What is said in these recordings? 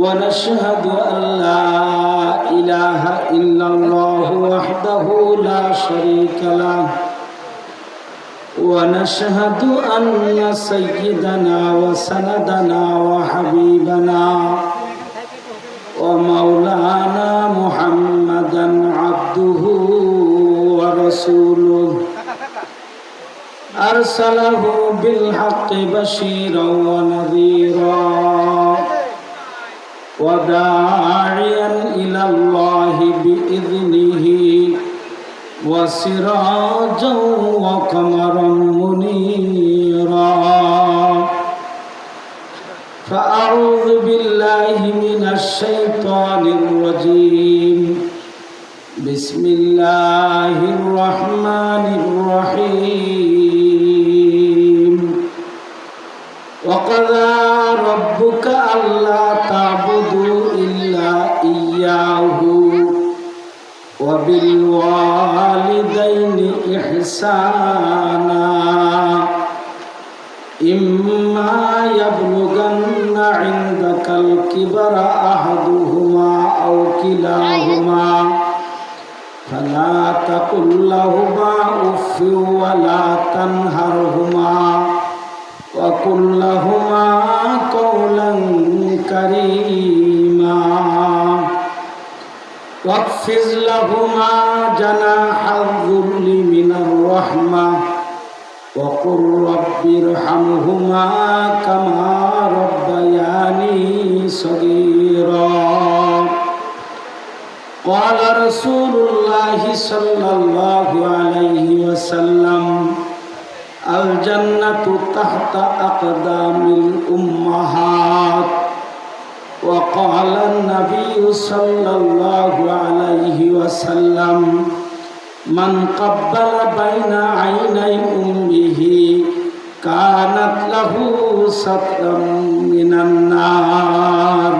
ونشهد أن لا إله إلا الله وحده لا شريك له ونشهد أن سيدنا وسندنا وحبيبنا ومولانا محمدا عبده ورسوله أرسله بالحق بشيرا ونذيرا وداعيا إلى الله بإذنه وسراجا وقمرا منيرا فأعوذ بالله من الشيطان الرجيم بسم الله الرحمن الرحيم وقضى ربك ألا تعبدوا إلا إياه وبالوالدين إحسانا إما يبلغن عندك الكبر أحدهما أو كلاهما فلا تقل لهما أف ولا تنهرهما وقل لهما قولا كريما واخفض لهما جناح الذل من الرحمة وقل رب ارحمهما كما ربياني صغيرا قال رسول الله صلى الله عليه وسلم الجنة تحت أقدام الأمهات وقال النبي صلى الله عليه وسلم من قبل بين عيني أمه كانت له سترا من النار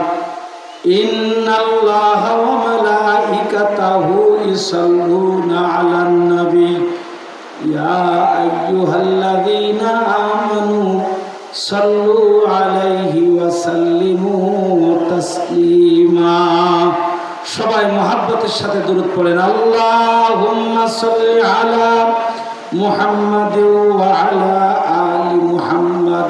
إن الله وملائكته يصلون على النبي يا أيها الذين آمنوا صلوا عليه وسلموا تسليما সবাই মহব্বতের সাথে দরুদ পড়েন আল্লাহুম্মা সাল্লি আলা মুহাম্মাদ ওয়া আলা আলি মুহাম্মাদ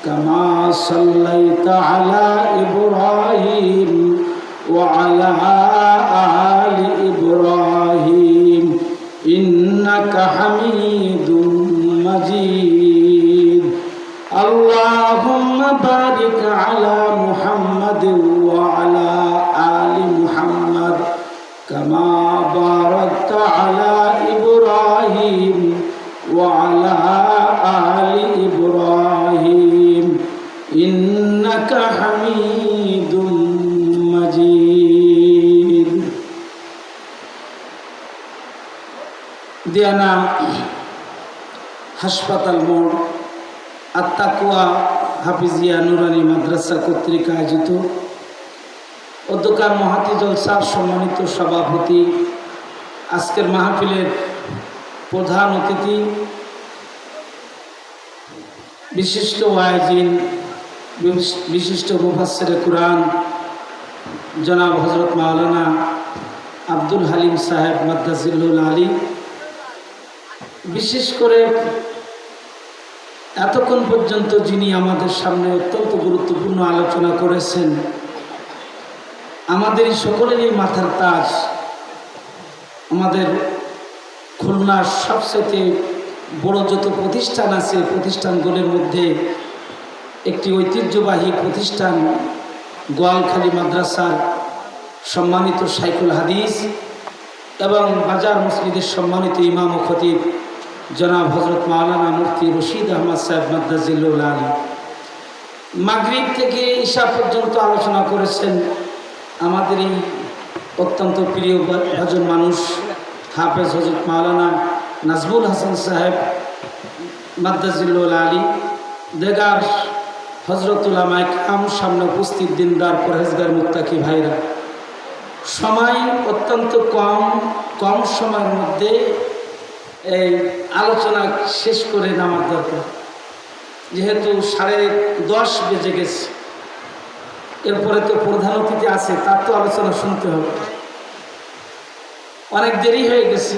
কামা সাল্লাইতা আলা ইব্রাহিম ওয়া আলা আলি ইব্রাহিম ইন্নাকা হামিদুম মাজিদ اللهم بارك على محمد وعلى آل محمد كما باركت على إبراهيم وعلى آل إبراهيم إنك حميد مجيد দিয়ানা হাসপাতাল মোড় আত্তাকুয়া হাফিজিয়া নুরানি মাদ্রাসা কর্তৃক আয়োজিত অধ্যকার মহাতি জলসার সম্মানিত সভাপতি, আজকের মাহফিলের প্রধান অতিথি, বিশিষ্ট ওয়াইজিন, বিশিষ্ট মুফাসসিরে কুরআন জনাব হযরত মাওলানা আব্দুল হালিম সাহেব মাদ্দাজিল্লুল আলী, বিশেষ করে এতক্ষণ পর্যন্ত যিনি আমাদের সামনে অত্যন্ত গুরুত্বপূর্ণ আলোচনা করেছেন, আমাদের সকলেরই মাথার তাজ, আমাদের খুলনার সবচেয়ে বড় যত প্রতিষ্ঠান আছে প্রতিষ্ঠানগুলির মধ্যে একটি ঐতিহ্যবাহী প্রতিষ্ঠান গোয়ালখালী মাদ্রাসার সম্মানিত শাইখুল হাদিস এবং বাজার মসজিদের সম্মানিত ইমাম ও খতিব জনাব হযরত মাওলানা মুফতি রশিদ আহমদ সাহেব মাদ্দাজিল্লুল আলী মাগরিব থেকে ঈশা পর্যন্ত আলোচনা করেছেন। আমাদের এই অত্যন্ত প্রিয় ভজন মানুষ হাফেজ হযরত মাওলানা নাজমুল হাসান সাহেব মাদ্দাজিল্লুল আলী, দেগার হযরত উলামায়ে কিরাম, সামনে উপস্থিত দিনদার পরহেজগার মুত্তাকি ভাইরা, সময় অত্যন্ত কম সময়ের মধ্যে এই আলোচনা শেষ করে নামার দরকার, যেহেতু 10:30 বেজে গেছে। এরপরে তো প্রধান অতিথি আছে, তার তো আলোচনা শুনতে হবে। অনেক দেরি হয়ে গেছে,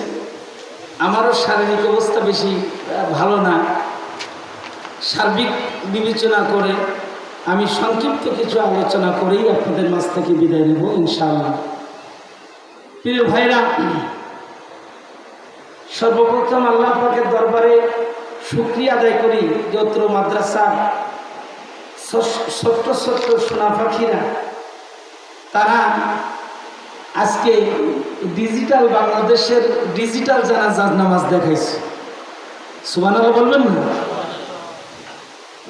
আমারও শারীরিক অবস্থা বেশি ভালো না। সার্বিক বিবেচনা করে আমি সংক্ষিপ্ত কিছু আলোচনা করেই আপনাদের মাঝ থেকে বিদায় নেব ইনশাআল্লাহ। প্রিয় ভাইরা, সর্বপ্রথম আল্লাহ পাকের দরবারে শুকরিয়া আদায় করি যে অত্র মাদ্রাসার ছোট্ট ছোট্ট সোনা পাখিরা তারা আজকে ডিজিটাল বাংলাদেশের ডিজিটাল জানাজা নামাজ দেখাইছে। সুবহানাল্লাহ বলবেন না?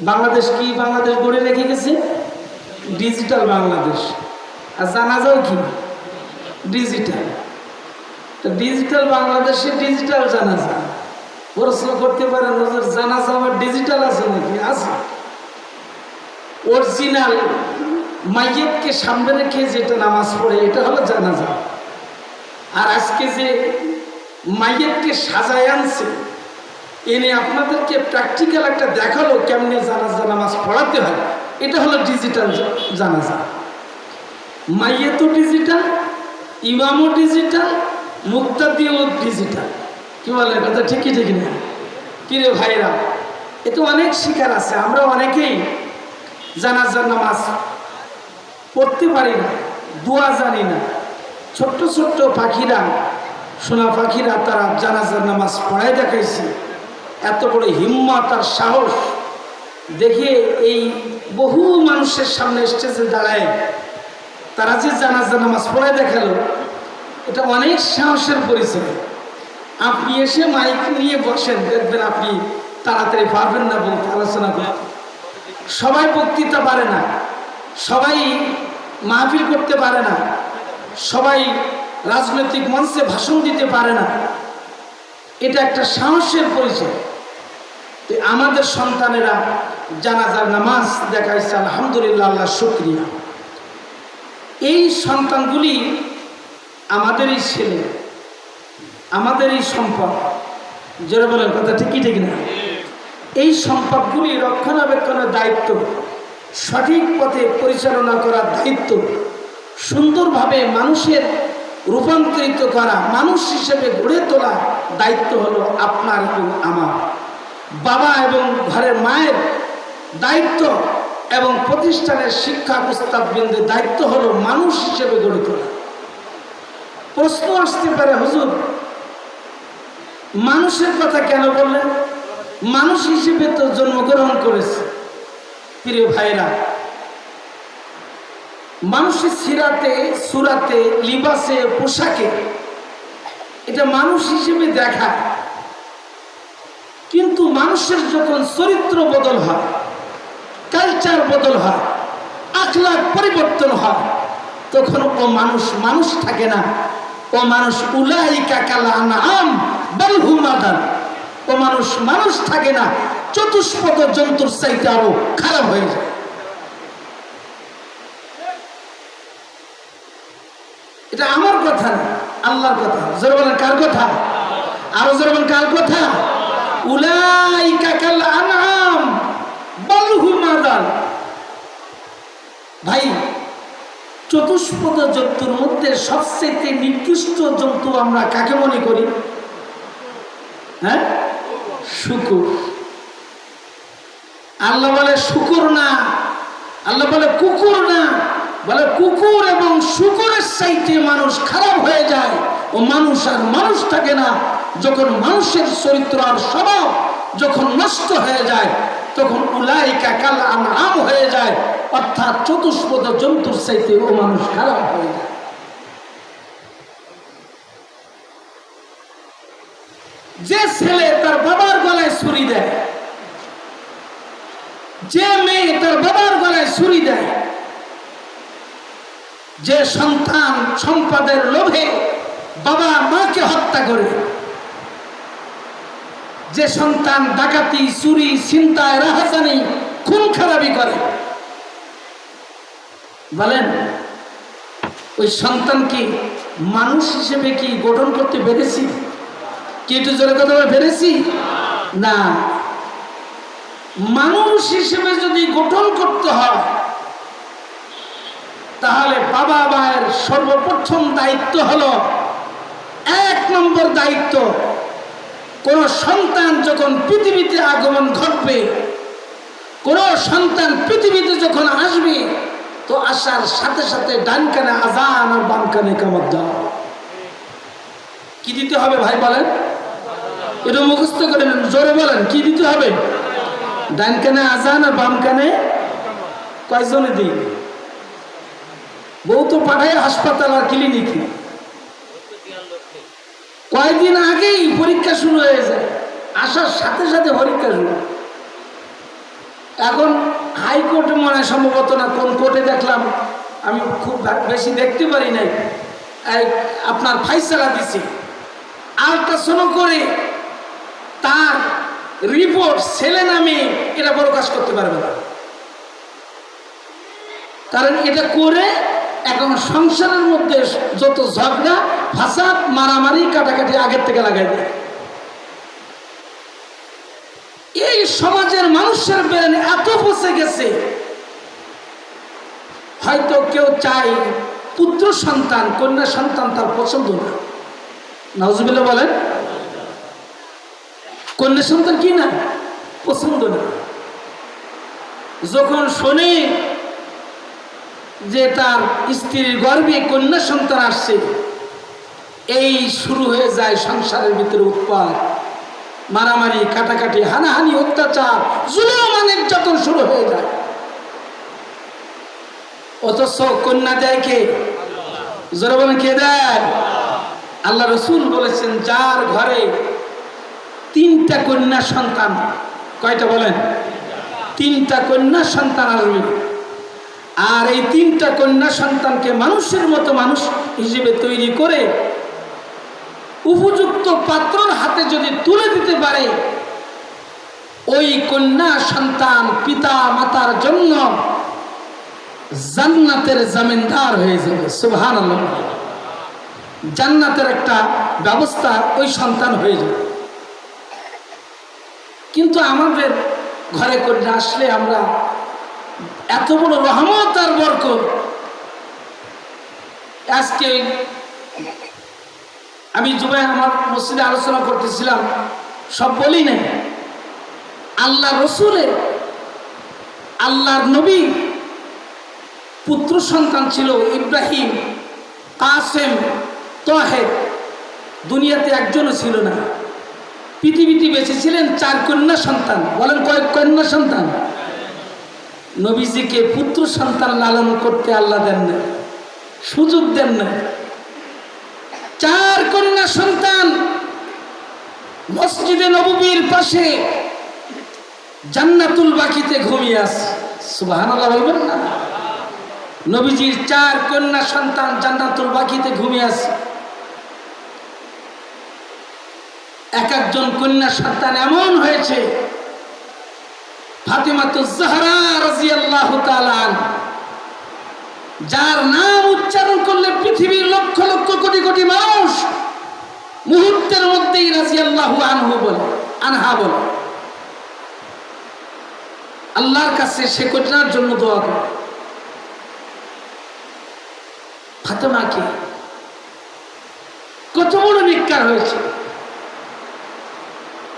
বাংলাদেশ কি বাংলাদেশ গড়ে রেখে গেছে ডিজিটাল বাংলাদেশ, আর জানাজাও কি ডিজিটাল। তো ডিজিটাল বাংলাদেশে ডিজিটাল জানাজা, প্রশ্ন করতে পারেন হুজুর জানাজা আবার ডিজিটাল আছে নাকি? আছে। অরিজিনাল মাইয়তকে সামনে রেখে যেটা নামাজ পড়ে এটা হলো জানাজা। আর আজকে যে মাইয়তকে সাজায় আনছে এনে আপনাদেরকে প্র্যাকটিক্যাল একটা দেখালো কেমনে জানাজা নামাজ পড়াতে হয়, এটা হলো ডিজিটাল জানাজা। মাইয়তও ডিজিটাল, ইমামও ডিজিটাল, মুক্তাদিও ডিজিটাল। কি বলে কথা? ঠিকই ঠিক না? কিরে ভাইরা, এতে অনেক শিকার আছে। আমরা অনেকেই জানাজার নামাজ পড়তে পারি না, দোয়া জানি না। ছোট্ট ছোট্ট পাখিরা, সোনা পাখিরা তারা জানাজার নামাজ পড়ায় দেখাইছে। এত বড় হিম্মত আর সাহস দেখিয়ে এই বহু মানুষের সামনে স্টেজে দাঁড়ায় তারা যে জানাজার নামাজ পড়ায় দেখালো, এটা অনেক সাহসের পরিচয়। আপনি এসে মাইক নিয়ে বসেন, দেখবেন আপনি তাড়াতাড়ি পারবেন না বলতে, আলোচনা করতে। সবাই বক্তৃতা পারে না, সবাই মাহফিল করতে পারে না, সবাই রাজনৈতিক মঞ্চে ভাষণ দিতে পারে না। এটা একটা সাহসের পরিচয়। তো আমাদের সন্তানেরা জানাজার নামাজ দেখাইছে, আলহামদুলিল্লাহ, আল্লাহ শুকরিয়া। এই সন্তানগুলি আমাদেরই ছেলে, আমাদেরই সম্পদ। যারা বলেন কথা ঠিকই ঠিক না? এই সম্পদগুলি রক্ষণাবেক্ষণের দায়িত্ব, সঠিক পথে পরিচালনা করার দায়িত্ব, সুন্দরভাবে মানুষের রূপান্তরিত করা, মানুষ হিসেবে গড়ে তোলা দায়িত্ব হলো আপনার এবং আমার। বাবা এবং ঘরের মায়ের দায়িত্ব এবং প্রতিষ্ঠানের শিক্ষা প্রস্তাববৃন্দের দায়িত্ব হলো মানুষ হিসেবে গড়ে তোলা। প্রশ্ন আসতে পারে, হুজুর মানুষের কথা কেন বললেন? মানুষ হিসেবে তো জন্মগ্রহণ করেছে। প্রিয় ভাইরা, মানুষের সিরাতে, সুরাতে, লিবাসে, পোশাকে এটা মানুষ হিসেবে দেখায়। কিন্তু মানুষের যখন চরিত্র বদল হয়, কালচার বদল হয়, আখলাক পরিবর্তন হয়, তখন ও মানুষ মানুষ থাকে না। ও মানুষ উলাইকা কাল আনআম বাল হুম আদাল। ও মানুষ মানুষ থাকে না, চতুষ্পদ জন্তুর চাইতে আরো খারাপ হয়ে যায়। এটা আমার কথা না, আল্লাহর কথা। জোরে বলেন কার কথা? আরো জোরে বলেন কার কথা? উলাইকা কাল আনআম বাল হুম আদাল। ভাই, চতুষ্পদ জন্তুর মধ্যে সবচেয়ে নিকৃষ্ট জন্তু আমরা কাকে মনে করি? হ্যাঁ, শুকুর। আল্লাহ বলে শুকুর না, আল্লাহ বলে কুকুর না, বলে কুকুর এবং শুকুরের চাইতে মানুষ খারাপ হয়ে যায়। ও মানুষ আর মানুষ থাকে না। যখন মানুষের চরিত্র আর স্বভাব যখন নষ্ট হয়ে যায়, তখন উলাইকা কাল আনআম হয়ে যায়, অর্থাৎ চতুষ্পদ জন্তুর চাইতে ও মানুষ খারাপ হয়ে যায়। যে ছেলে তার বাবার গলায় ছুরি দেয়, যে মেয়ে তার বাবার গলায় ছুরি দেয়, যে সন্তান সম্পদের লোভে বাবা মাকে হত্যা করে, যে সন্তান ডাকাতি, চুরি, ছিনতাই, রাহাজানি, খুন খারাপি করে, বলেন ওই সন্তানকে মানুষ হিসেবে কি গঠন করতে পেরেছি? কি একটু জোরে কথা বলে পেরেছি? না। মানুষ হিসেবে যদি গঠন করতে হয় তাহলে বাবা মায়ের সর্বপ্রথম দায়িত্ব হলো, 1 নম্বর দায়িত্ব, কোন সন্তান যখন পৃথিবীতে আগমন ঘটবে, কোন সন্তান পৃথিবীতে যখন আসবে, তো আসার সাথে সাথে ডান কানে আযান আর বাম কানে ইকামত দেওয়া। কি দিতে হবে ভাই বলেন? এটা মুখস্থ করে নেন, জোরে বলেন কি দিতে হবে? ডান কানে আযান আর বাম কানে। কয়জনে দিই? বউ তো পাঠায় হাসপাতাল আর ক্লিনিকে, কয়েকদিন আগেই পরীক্ষা শুরু হয়ে যায়, আসার সাথে সাথে পরীক্ষা শুরু। এখন হাইকোর্টে মনে হয় সম্ভবত, না কোন কোর্টে দেখলাম, আমি খুব বেশি দেখতে পারি নাই, আপনার ফাইসালা দিছে, আল্ট্রাসাউন্ড করে তার রিপোর্ট ছেলে নামে এটা প্রকাশ করতে পারবে না, কারণ এটা করে এখন সংসারের মধ্যে যত ঝগড়া ফাসাদ মারামারি কাটাকাটি আগের থেকে লাগাই দেয়। এই সমাজের মানুষের ব্রেন এত পচে গেছে, হয়তো কেউ চায় পুত্র সন্তান কন্যা সন্তান তার পছন্দ না, নাউজুবিল্লাহ বলেন, কন্যা সন্তান কি না পছন্দ না। যখন শোনে যে তার স্ত্রীর গর্ভে কন্যা সন্তান আসছে, এই শুরু হয়ে যায় সংসারের ভিতরে উৎপাত, মারামারি কাটাকাটি, হানাহানি, অত্যাচার, জুলুম নির্যাতন শুরু হয়ে যায়। অথচ কন্যা দেয় কে? জোরে বলেন কে দেয়? আল্লাহ রসুল বলেছেন, যার ঘরে 3টা কন্যা সন্তান, কয়টা বলেন? 3টা কন্যা সন্তান আসবে, আর এই 3টা কন্যা সন্তানকে মানুষের মতো মানুষ হিসেবে তৈরি করে উপযুক্ত পাত্রর হাতে যদি তুলে দিতে পারে, ওই কন্যা সন্তান পিতা মাতার জন্য জান্নাতের জমিনদার হয়ে যাবে। সুবহানাল্লাহ, জান্নাতের একটা ব্যবস্থা ওই সন্তান হয়ে যাবে। কিন্তু আমাদের ঘরে কন্যা আসলে আমরা এত বড় রহমত আর বরকত। আজকে আমি জুবাই আমার মসজিদে আলোচনা করতেছিলাম, সব বলি নাই, আল্লাহ রসুলের, আল্লাহর নবী পুত্র সন্তান ছিল ইব্রাহিম, কাসেম, তাহের, দুনিয়াতে একজনও ছিল না। পৃথিবীতে বেঁচে ছিলেন 4 কন্যা সন্তান। বলেন কয়েক কন্যা সন্তান? নবীজিকে পুত্র সন্তান লালন করতে আল্লাহ দেন না, সুযোগ দেন না। 4 কন্যা সন্তান মসজিদে নববীর পাশে জান্নাতুল বাকিতে ঘুমিয়ে আছে। সুবহানাল্লাহ বলবেন না? নবীজির 4 কন্যা সন্তান জান্নাতুল বাকিতে ঘুমিয়ে আছে। এক একজন কন্যা সন্তান এমন হয়েছে, ফাতিমাতুজ জাহরা রাদিয়াল্লাহু তাআলা আনহা, যার নাম উচ্চারণ করলে পৃথিবীর লক্ষ লক্ষ কোটি কোটি মানুষ মুহূর্তের মধ্যেই রাদিয়াল্লাহু আনহু বলে, আনহা বলে। আল্লাহর কাছে সে কন্যার জন্য দোয়া করে। ফাতেমাকে কত বড় নিকার হয়েছে।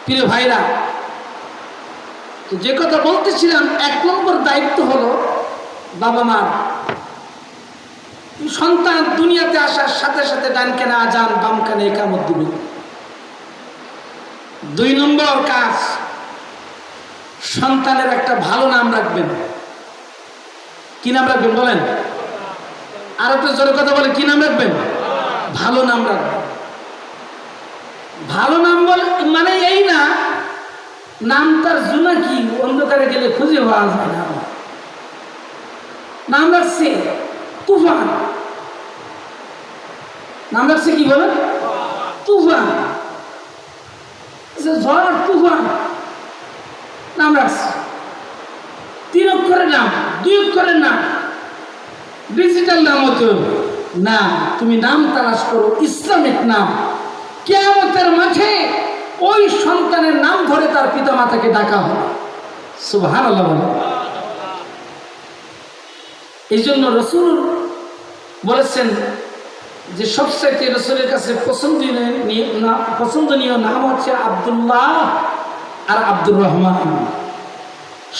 প্রিয় ভাইরা, তো যে কথা বলতেছিলাম, 1 নম্বর দায়িত্ব হলো বাবা মার। সন্তান দুনিয়াতে আসার সাথে সাথে ডান কানে আযান বাম কানে ইকামত দিবে। 2 নম্বর কাজ, সন্তানের একটা ভালো নাম রাখবেন। কি নাম রাখবেন বলেন? আর একটু জোরে কথা বলে, কি নাম রাখবেন? ভালো নাম রাখবেন। ভালো নাম বলে মানে এই না নাম তার জোনাকি, অন্ধকারে গেলে খুঁজে পাওয়া যায় না। নাম রাখছে তুফান, নাম রাখছে কি বলেন? তুফান, ঝড় তুফান নাম রাখছে। 3 অক্ষরের নাম, 2 অক্ষরের নাম, ডিজিটাল নাম হতো না। তুমি নাম তালাশ করো, ইসলামিক নাম। কিয়ামতের মাঠে ওই সন্তানের নাম ধরে তার পিতা মাতাকে ডাকা হবে। সুবহানাল্লাহ বলে। এই জন্য রাসূল বলেছেন যে সবচাইতে রাসূলের কাছে পছন্দনীয় নাম হচ্ছে আব্দুল্লাহ আর আব্দুর রহমান।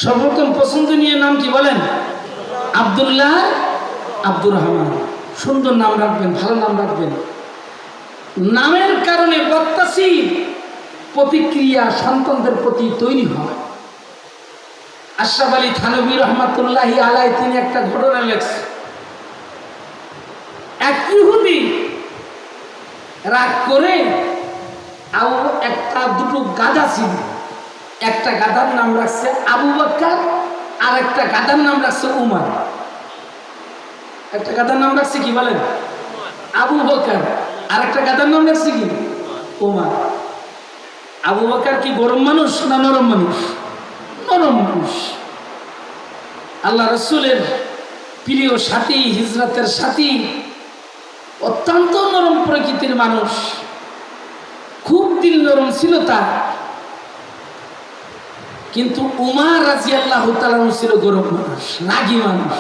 সর্বপ্রথম পছন্দনীয় নাম কি বলেন? আব্দুল্লাহ, আব্দুর রহমান। সুন্দর নাম রাখবেন, ভালো নাম রাখবেন। নামের কারণে বত্তাসির প্রতিক্রিয়া সন্তানদের প্রতি তৈরি হয়। আশরাফ আলী থানভী রহমাতুল্লাহি আলাইহি তিনি একটা ঘটনা লেখছেন। এক ইহুদি রাগ করে দুটো গাধা ছিল, একটা গাধার নাম রাখছে আবু বকর আর একটা গাধার নাম রাখছে উমর। একটা গাধার নাম রাখছে কি বলেন? আবু বকর। আর একটা গাধার নাম রাখছে কি? উমর। আবু বকর কি গরম মানুষ না নরম মানুষ? নরম মানুষ। আল্লাহ রসুলের প্রিয় সাথী, হিজরতের সাথী, অত্যন্ত নরম প্রকৃতির মানুষ, খুব দিল নরম ছিল তার। কিন্তু উমর রাদিয়াল্লাহু তাআলা ছিল গরম মানুষ, রাগী মানুষ।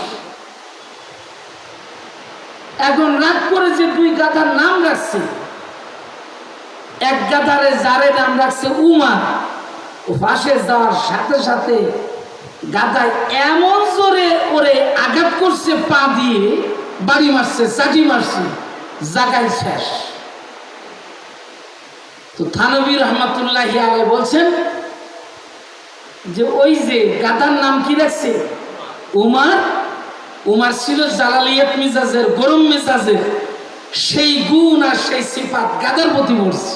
এখন রাগ করে যে দুই গাধার নাম রাখছে, এক গাধারে যারে নাম রাখছে উমর, ও পাশে যাওয়ার সাথে সাথে গাধায় এমন জোরে ওরে আঘাত করছে, পা দিয়ে বাড়ি মারছে, চাটি মারছে, জাগায় শেষ। তো থানভী রহমাতুল্লাহি আলাইহি বলছেন যে ওই যে গাধার নাম কি রাখছে? উমর। উমর ছিল জালালিয়াত মিজাজের, গরম মেজাজের। সেই গুণ আর সেই সিফাত গাধার প্রতি পড়ছে।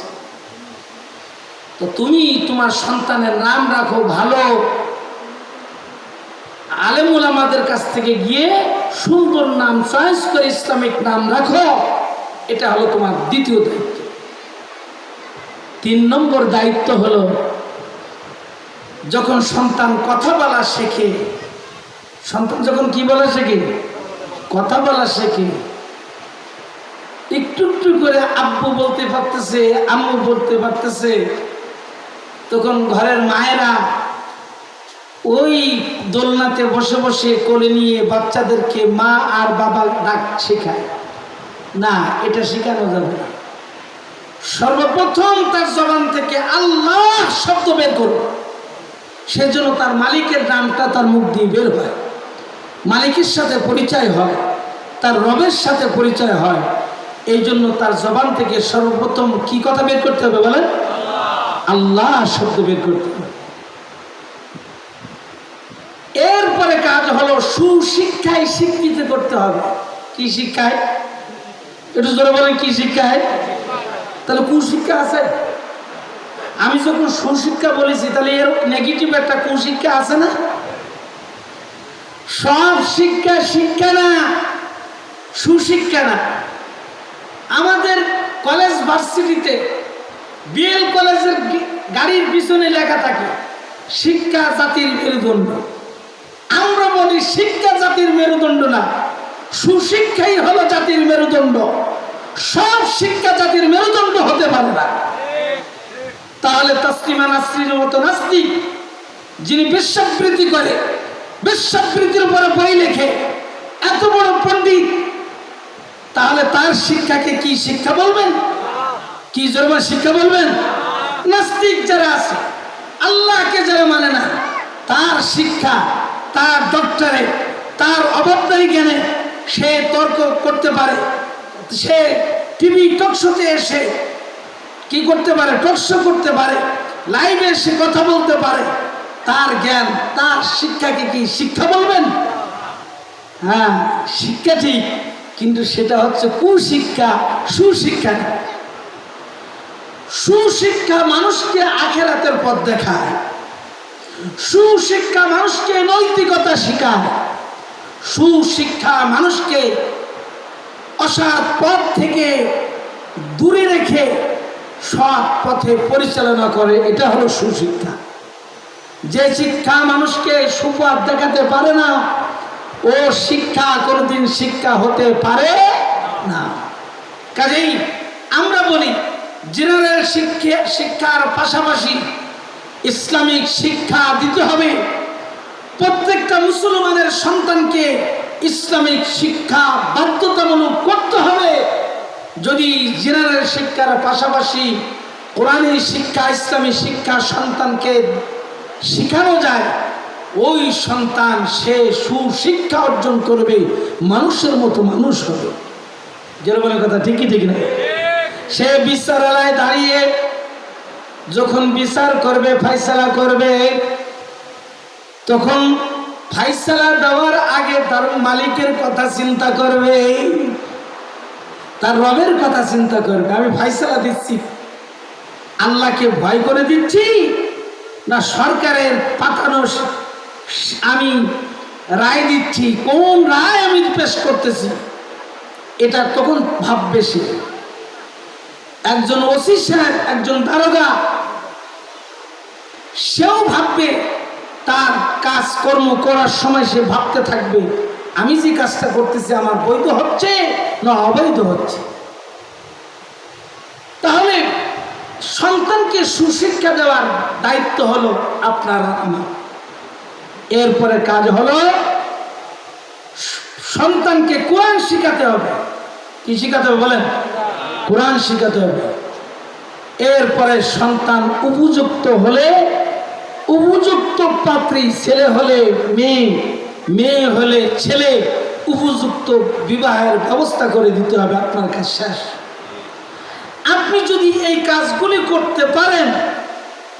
তো তুমি তোমার সন্তানের নাম রাখো ভালো, আলেম উলামাদের কাছ থেকে গিয়ে সুন্দর নাম চয়েস করে ইসলামিক নাম রাখো। এটা হলো তোমার দ্বিতীয় দায়িত্ব। 3 নম্বর দায়িত্ব হলো যখন সন্তান কথা বলা শেখে, সন্তান যখন কি বলা শেখে? কথা বলা শেখে, একটু একটু করে আব্বু বলতে পারতেছে, আম্মু বলতে পারতেছে, তখন ঘরের মায়েরা ওই দোলনাতে বসে বসে কোলে নিয়ে বাচ্চাদেরকে মা আর বাবা ডাক শেখায়। না, এটা শেখানো যাবে না। সর্বপ্রথম তার জবান থেকে আল্লাহ শব্দ বের করো, সেজন্য তার মালিকের নামটা তার মুখ দিয়ে বের হয়, মালিকের সাথে পরিচয় হয়, তার রবের সাথে পরিচয় হয়। এই জন্য তার জবান থেকে সর্বপ্রথম কি কথা বের করতে হবে বলেন? আল্লাহ শব্দ বের করতে হবে। এরপরে কাজ হলো সুশিক্ষায় শিক্ষিত করতে হবে। কি শিক্ষায়? একটু জোরে বলেন, কি শিক্ষায়? তাহলে কুশিক্ষা আছে? আমি যখন সুশিক্ষা বলেছি তাহলে এর নেগেটিভ একটা কুশিক্ষা আছে না? সব শিক্ষা শিক্ষা না, সুশিক্ষা না। আমাদের কলেজ ভার্সিটিতে বিএল কলেজের গাড়ির পিছনে লেখা থাকে শিক্ষা জাতির মেরুদণ্ড। আমরা বলি শিক্ষা জাতির মেরুদণ্ড না, সুশিক্ষাই হলো জাতির মেরুদণ্ড। সব শিক্ষা জাতির মেরুদণ্ড হতে পারে না। তাহলে তাসলিমা নাসরিনের মতো নাস্তিক যিনি বিশ্বাবৃত্তি করে, বিশ্বাবৃত্তির উপরে বই লেখে, এত বড় পণ্ডিত, তাহলে তার শিক্ষাকে কি শিক্ষা বলবেন? কি জোরবার শিক্ষা বলবেন? নাস্তিক যারা আছে, আল্লাহকে যারা মানে না, তার শিক্ষা, তার ডক্টরেট, তার অবদায়ী জ্ঞানে সে তর্ক করতে পারে, সে টিভি টকশোতে এসে কি করতে পারে? টকশো করতে পারে, লাইভে এসে কথা বলতে পারে। তার জ্ঞান, তার শিক্ষাকে কি শিক্ষা বলবেন? হ্যাঁ, শিক্ষা ঠিক, কিন্তু সেটা হচ্ছে কুশিক্ষা, সুশিক্ষা না। সুশিক্ষা মানুষকে আখিরাতের পথ দেখায়, সুশিক্ষা মানুষকে নৈতিকতা শেখায়, সুশিক্ষা মানুষকে অসৎ পথ থেকে দূরে রেখে সৎ পথে পরিচালনা করে। এটা হলো সুশিক্ষা। যে শিক্ষা মানুষকে সুপথ দেখাতে পারে না, ও শিক্ষা কোনোদিন শিক্ষা হতে পারে না। কাজেই আমরা বলি জেনারেল শিক্ষার পাশাপাশি ইসলামিক শিক্ষা দিতে হবে। প্রত্যেকটা মুসলমানের সন্তানকে ইসলামিক শিক্ষা বাধ্যতামূলক করতে হবে। যদি জেনারেল শিক্ষার পাশাপাশি কোরআনী শিক্ষা, ইসলামী শিক্ষা সন্তানকে শেখানো যায়, ওই সন্তান সে সুশিক্ষা অর্জন করবে, মানুষের মতো মানুষ হবে। যেরকম কথা ঠিকই ঠিক না? সে বিচারালয়ে দাঁড়িয়ে যখন বিচার করবে, ফাইসালা করবে, তখন ফাইসালা দেওয়ার আগে তার মালিকের কথা চিন্তা করবে, তার রবের কথা চিন্তা করবে। আমি ফাইসালা দিচ্ছি, আল্লাহকে ভয় করে দিচ্ছি, না সরকারের পাঠানো আমি রায় দিচ্ছি, কোন রায় আমি পেশ করতেছি, এটা তখন ভাববে সে। একজন ওসি সাহেব, একজন দারোগা, সেও ভাববে, তার কাজকর্ম করার সময় সে ভাবতে থাকবে, আমি যে কাজটা করতেছি আমার বৈধ হচ্ছে না অবৈধ হচ্ছে। তাহলে সন্তানকে সুশিক্ষা দেওয়ার দায়িত্ব হলো আপনার আমার। এরপরে কাজ হলো সন্তানকে কোরআন শিখাতে হবে। কি শিখাতে হবে বলেন? কোরআন শিখাতে হবে। এরপরে সন্তান উপযুক্ত হলে, উপযুক্ত পাত্রী, ছেলে হলে মেয়ে, মেয়ে হলে ছেলে, উপযুক্ত বিবাহের ব্যবস্থা করে দিতে হবে। আপনার কাজ শেষ। আপনি যদি এই কাজগুলি করতে পারেন,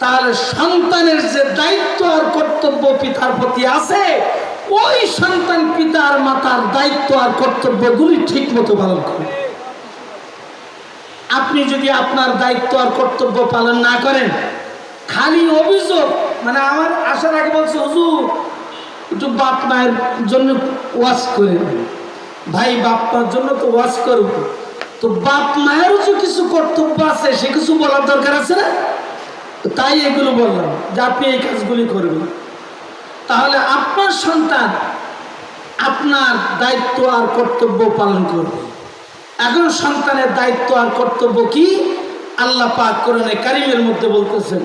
তাহলে সন্তানের যে দায়িত্ব আর কর্তব্য পিতার প্রতি আছে, ওই সন্তান পিতার মাতার দায়িত্ব আর কর্তব্যগুলি ঠিক মতো পালন করবে। আপনি যদি আপনার দায়িত্ব আর কর্তব্য পালন না করেন, খালি অভিযোগ, মানে আমার আসার আগে বলছে হুজুর একটু বাপ মায়ের জন্য ওয়াজ করে, ভাই বাপ মায়ের জন্য তো ওয়াজ করব, তো বাপ মায়েরও যে কিছু কর্তব্য আছে সে কিছু বলার দরকার আছে না? তাই এগুলো বললাম যে আপনি এই কাজগুলি করবেন। তাহলে আপনার সন্তান আপনার দায়িত্ব আর কর্তব্য পালন করবে। এখন সন্তানের দায়িত্ব আর কর্তব্য কি? আল্লাহ পাক কোরআনে কারীমের মধ্যে বলতেছেন,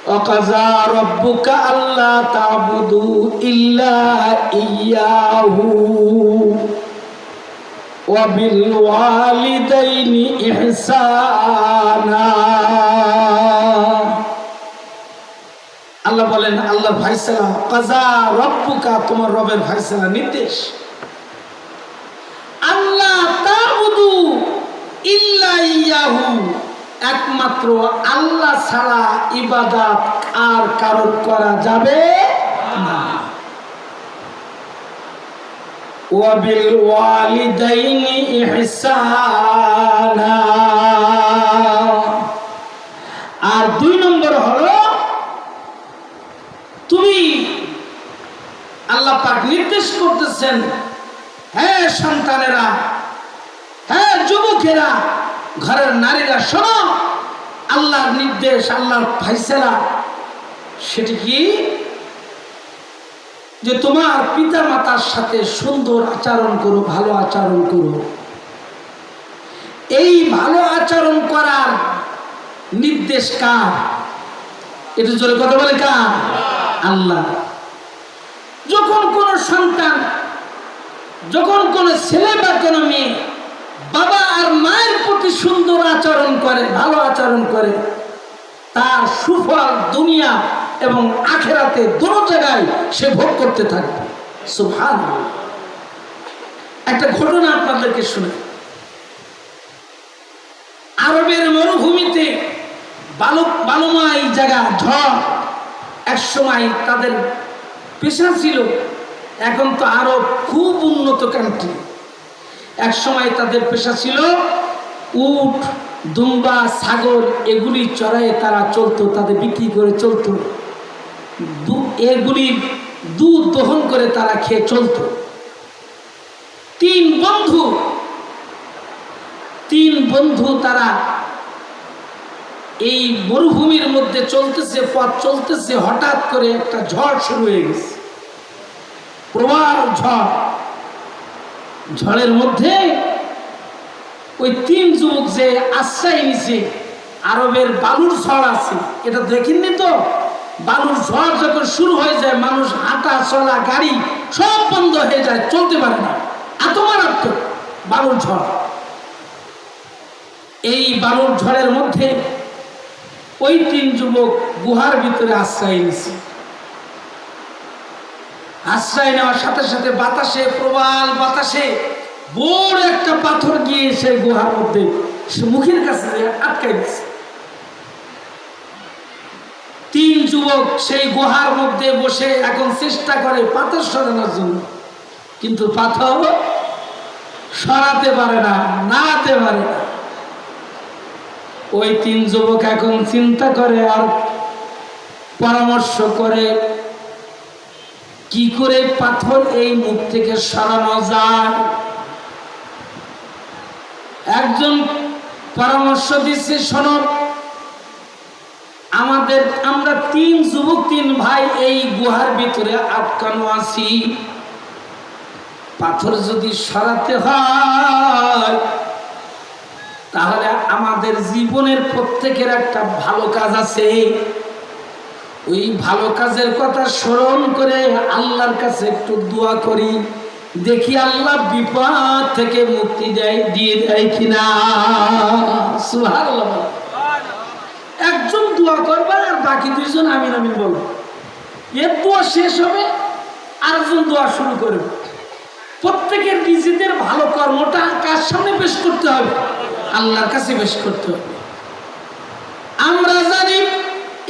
ওয়াকাযা রাব্বুকা আল্লা তা'বুদু ইল্লা ইয়্যাহু ওয়া বিল ওয়ালিদাইনি ইহসানা। আল্লাহ বলেন, আল্লাহর ফায়সালা, কাযা রাব্বুকা, তোমার রবের ফায়সালা, নির্দেশ, আল্লাহ তা'বুদু ইল্লা ইয়্যাহু, একমাত্র আল্লাহ ছাড়া ইবাদত আর কারোর করা যাবে না। ওয়া বিল ওয়ালিদাইনি ইহসানা। আর 2 নম্বর হলো, তুমি আল্লাহ পাক নির্দেশ করতেছেন, হ্যাঁ সন্তানেরা, হ্যাঁ যুবকেরা, ঘরের নারীরা শোনো, আল্লাহর নির্দেশ, আল্লাহর ফায়সালা, সেটি কি? যে তোমার পিতা মাতার সাথে সুন্দর আচরণ করো, ভালো আচরণ করো। এই ভালো আচরণ করার নির্দেশ কার? এটা জোরে কথা বলে কার? আল্লাহ। যখন কোন সন্তান, যখন কোন ছেলে বা কোন মেয়ে বাবা আর মায়ের প্রতি সুন্দর আচরণ করে, ভালো আচরণ করে, তার সুফল দুনিয়া এবং আখিরাতে দুটো জায়গায় সে ভোগ করতে থাকবে। সুবহানাল্লাহ। একটা ঘটনা আপনাদেরকে শুনে। আরবের মরুভূমিতে বালুময় জায়গা, ঝড়, এক সময় তাদের পেশা ছিল, এখন তো আরব খুব উন্নত কান্ট্রি, এক সময় তাদের পেশা ছিল উট, দুম্বা, ছাগল, এগুলি চড়াই তারা চলতো, তাদের বিক্রি করে চলতো, এগুলি দুধ দহন করে তারা খেয়ে চলতো। 3 বন্ধু তারা এই মরুভূমির মধ্যে চলতেছে, পথ চলতেছে, হঠাৎ করে একটা ঝড় শুরু হয়ে গেছে, প্রবল ঝড়। ঝড়ের মধ্যে ওই 3 যুবক যে আশ্রয় নিছে, আরবের বালুর ঝড় আছে, এটা দেখিনি তো, বালুর ঝড় যখন শুরু হয়ে যায়, মানুষ হাঁটা চলা, গাড়ি সব বন্ধ হয়ে যায়, চলতে পারে না, এত মারাত্মক বালুর ঝড়। এই বালুর ঝড়ের মধ্যে ওই 3 যুবক গুহার ভিতরে আশ্রয় নিছে। আশ্রয় নেওয়ার সাথে সাথে বাতাসে, প্রবল বাতাসে বড় একটা পাথর গিয়ে সেই গুহার মধ্যে সে মুখের কাছে আটকাই দিচ্ছে। 3 যুবক সেই গুহার মধ্যে বসে এখন চেষ্টা করে পাথর সরানোর জন্য, কিন্তু পাথর সরাতে পারে না, নাড়াতে পারে না। ওই 3 যুবক এখন চিন্তা করে আর পরামর্শ করে কি করে পাথর এই মুখ থেকে সরানো যায়। একজন পরামর্শ দিচ্ছে, শোনো, আমরা 3 যুবক 3 ভাই এই গুহার ভিতরে আটকানো আছি। পাথর যদি সরাতে হয় তাহলে আমাদের জীবনের প্রত্যেকের একটা ভালো কাজ আছে। ওই ভালো কাজের কথা স্মরণ করে আল্লাহর কাছে একটু দোয়া করি, দেখি আল্লাহ বিপদ থেকে মুক্তি দিয়ে দেয় কিনা। সুবহানাল্লাহ। একজন দোয়া করবে আর বাকি 2 জন আমিন আমিন বলবে। এর দোয়া শেষ হবে, আরেকজন দোয়া শুরু করবে। প্রত্যেকের নিজেদের ভালো কর্মটা কার সামনে পেশ করতে হবে? আল্লাহর কাছে পেশ করতে হবে। আমরা জানি